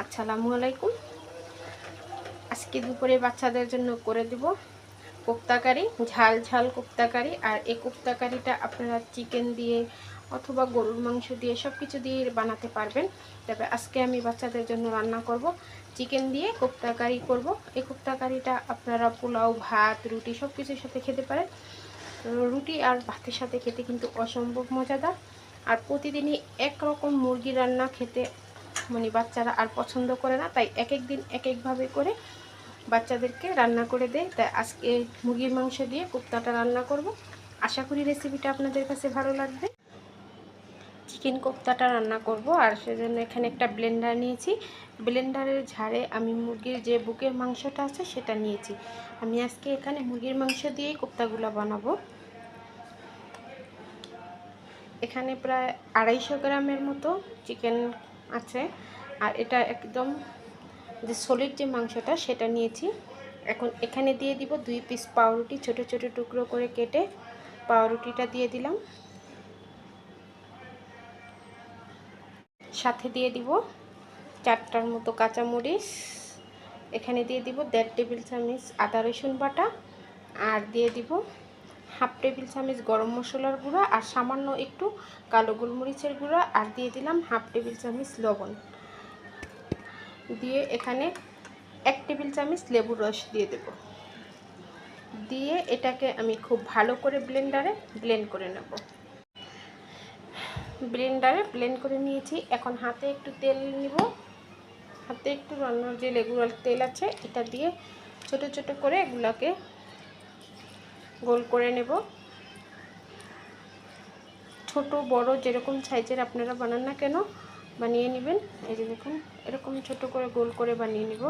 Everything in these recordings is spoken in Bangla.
আসসালামু আলাইকুম। আজকে দুপুরে বাচ্চাদের জন্য করে দেব কোপ্তা কারি, ঝাল ঝাল কোপ্তা কারি। আর এই কোপ্তা কারিটা আপনারা চিকেন দিয়ে অথবা গরুর মাংস দিয়ে সব কিছু দিয়ে বানাতে পারবেন। তবে আজকে আমি বাচ্চাদের জন্য রান্না করব চিকেন দিয়ে কোপ্তা কারি করব। এই কোপ্তা কারিটা আপনারা পোলাও, ভাত, রুটি সব কিছুর সাথে খেতে পারেন। রুটি আর ভাতের সাথে খেতে কিন্তু অসম্ভব মজাদার। আর প্রতিদিনই একরকম মুরগি রান্না খেতে মানে বাচ্চারা আর পছন্দ করে না, তাই এক এক দিন এক একভাবে করে বাচ্চাদেরকে রান্না করে দেয়। তাই আজকে মুরগির মাংস দিয়ে কোপ্তাটা রান্না করব। আশা করি রেসিপিটা আপনাদের কাছে ভালো লাগবে। চিকেন কোপ্তাটা রান্না করব, আর সেজন্য এখানে একটা ব্লেন্ডার নিয়েছি। ব্লেন্ডারের ঝাড়ে আমি মুরগির যে বুকের মাংসটা আছে সেটা নিয়েছি। আমি আজকে এখানে মুরগির মাংস দিয়েই কোপ্তাগুলো বানাবো। এখানে প্রায় 250 গ্রামের মতো চিকেন আছে, আর এটা একদম যে সলিড যে মাংসটা সেটা নিয়েছি। এখন এখানে দিয়ে দিব 2 পিস পাউরুটি, ছোট ছোট টুকরো করে কেটে পাউরুটিটা দিয়ে দিলাম। সাথে দিয়ে দিব 4টার মতো কাঁচামরিচ। এখানে দিয়ে দিব 1.5 টেবিল চামচ আদা রসুন বাটা, আর দিয়ে দিব 1/2 টেবিল চামচ গরম মশলার গুঁড়া, আর সামান্য একটু কালো গোলমরিচের গুঁড়া, আর দিয়ে দিলাম 1/2 টেবিল চামচ লবণ। দিয়ে এখানে 1 টেবিল চামচ লেবুর রস দিয়ে দেব। দিয়ে এটাকে আমি খুব ভালো করে ব্লেন্ডারে ব্লেন্ড করে নেব। ব্লেন্ডারে ব্লেন্ড করে নিয়েছি। এখন হাতে একটু তেল নিব। হাতে একটু রান্নার যে রেগুলার তেল আছে এটা দিয়ে ছোট ছোট করে এগুলোকে গোল করে নেব। ছোট বড় যেরকম সাইজের আপনারা বানান না কেন বানিয়ে নেবেন। এই যে দেখুন, এরকম ছোট করে গোল করে বানিয়ে নেব।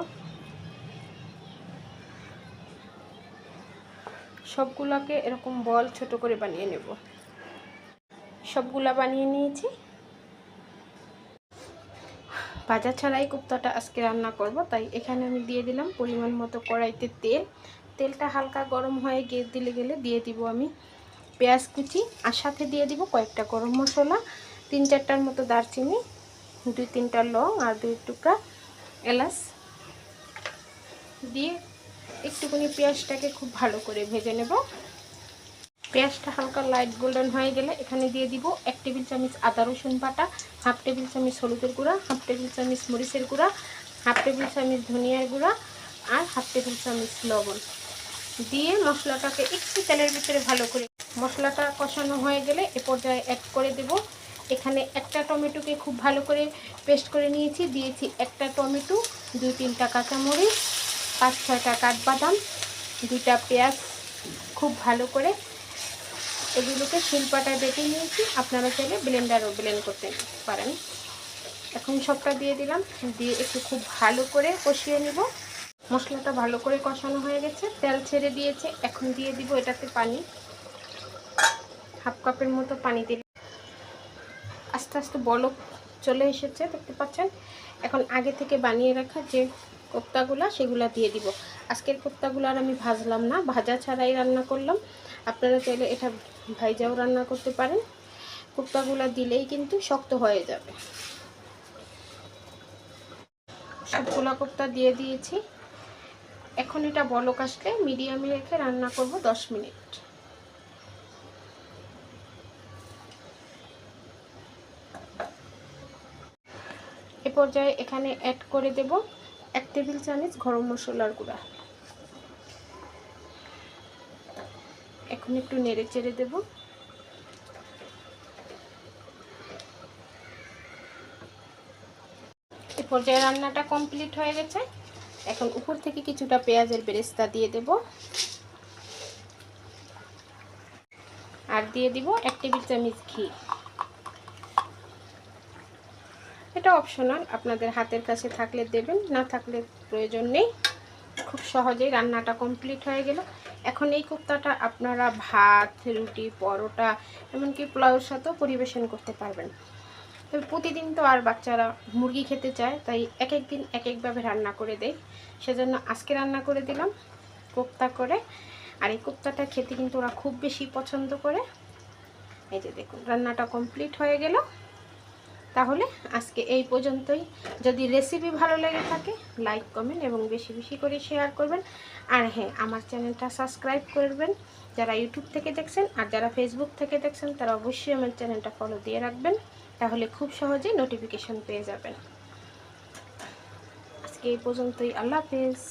সবগুলোকে এরকম বল ছোট করে বানিয়ে নেব। সবগুলা বানিয়ে নিয়েছি। ভাজা ছাড়াই কোপ্তাটা আজকে রান্না করব, তাই এখানে আমি দিয়ে দিলাম পরিমাণ মতো কড়াইতে তেল। তেলটা হালকা গরম হয়ে গেলে দিয়ে দিব আমি পেঁয়াজ কুচি, আর সাথে দিয়ে দিব কয়েকটা গরম মশলা, 3-4টার মতো দারচিনি, 2-3টা লং, আর 2 টুকরা এলাচ দিয়ে একটুখানি পেঁয়াজটাকে খুব ভালো করে ভেজে নেব। পেঁয়াজটা হালকা লাইট গোল্ডেন হয়ে গেলে এখানে দিয়ে দিব 1 টেবিল চামচ আদা রসুন বাটা, 1/2 টেবিল চামচ হলুদের গুঁড়া, 1/2 টেবিল চামচ মরিচের গুঁড়া, 1/2 টেবিল চামচ ধনিয়ার গুঁড়া, আর 1/2 টেবিল চামচ লবণ দিয়ে মশলাটাকে একটু তেলের ভিতরে ভালো করে মশলাটা কষানো হয়ে গেলে এ পর্যায়ে অ্যাড করে দেব এখানে একটা টমেটোকে খুব ভালো করে পেস্ট করে নিয়েছি। দিয়েছি একটা টমেটো, 2-3টা কাঁচামরিচ, 5-6টা কাঠবাদাম, 2টা পেঁয়াজ খুব ভালো করে এগুলোকে শিলপাটায় বেটে নিয়েছি। আপনারা চাইলে ব্লেন্ডারও ব্লেন্ড করতে পারেন। এখন সবটা দিয়ে দিলাম, দিয়ে একটু খুব ভালো করে কষিয়ে নেব। মশলাটা ভালো করে কষানো হয়ে গেছে, তেল ছেড়ে দিয়েছে। এখন দিয়ে দিব এটাতে পানি, 1/2 কাপের মতো পানি দিলে আস্তে আস্তে বলক চলে এসেছে, দেখতে পাচ্ছেন। এখন আগে থেকে বানিয়ে রাখা যে কোপ্তাগুলো সেগুলো দিয়ে দিব। আজকের কোপ্তাগুলো আর আমি ভাজলাম না, ভাজা ছাড়াই রান্না করলাম। আপনারা চাইলে এটা ভাইজাও রান্না করতে পারেন। কোপ্তাগুলো দিলেই কিন্তু শক্ত হয়ে যাবে। সবগুলো কোপ্তা দিয়ে দিয়েছি। এখন এটা বলক আসলে মিডিয়ামে রেখে রান্না করব 10 মিনিট। এ পর্যায়ে এখানে অ্যাড করে দেব 1 টেবিল চামচ গরম মশলার গুঁড়া। এখন একটু নেড়ে চেড়ে দেব। এ পর্যায়ে রান্নাটা কমপ্লিট হয়ে গেছে। এখন উপর থেকে কিছুটা পেঁয়াজের বেরেস্তা দিয়ে দেব, আর দিয়ে দিব 1 টেবিল চামচ ঘি। এটা অপশনাল, আপনাদের হাতের কাছে থাকলে দেবেন, না থাকলে প্রয়োজন নেই। খুব সহজেই রান্নাটা কমপ্লিট হয়ে গেল। এখন এই কোপ্তাটা আপনারা ভাত, রুটি, পরোটা, এমনকি পোলাওর সাথেও পরিবেশন করতে পারবেন। তবে প্রতিদিন তো আর বাচ্চারা মুরগি খেতে চায়, তাই এক এক দিন এক একভাবে রান্না করে দেয়। সেজন্য আজকে রান্না করে দিলাম কোপ্তা করে। আর এই কোপ্তাটা খেতে কিন্তু ওরা খুব বেশি পছন্দ করে। এই যে দেখুন, রান্নাটা কমপ্লিট হয়ে গেল। তাহলে আজকে এই পর্যন্তই। যদি রেসিপি ভালো লেগে থাকে লাইক কমেন্ট এবং বেশি বেশি করে শেয়ার করবেন। আর হ্যাঁ, আমার চ্যানেলটা সাবস্ক্রাইব করবেন যারা ইউটিউব থেকে দেখছেন, আর যারা ফেসবুক থেকে দেখছেন তারা অবশ্যই আমার চ্যানেলটা ফলো দিয়ে রাখবেন, তাহলে খুব সহজেই নোটিফিকেশন পেয়ে যাবেন। আজকে এই পর্যন্তই, আল্লাহ হাফেজ।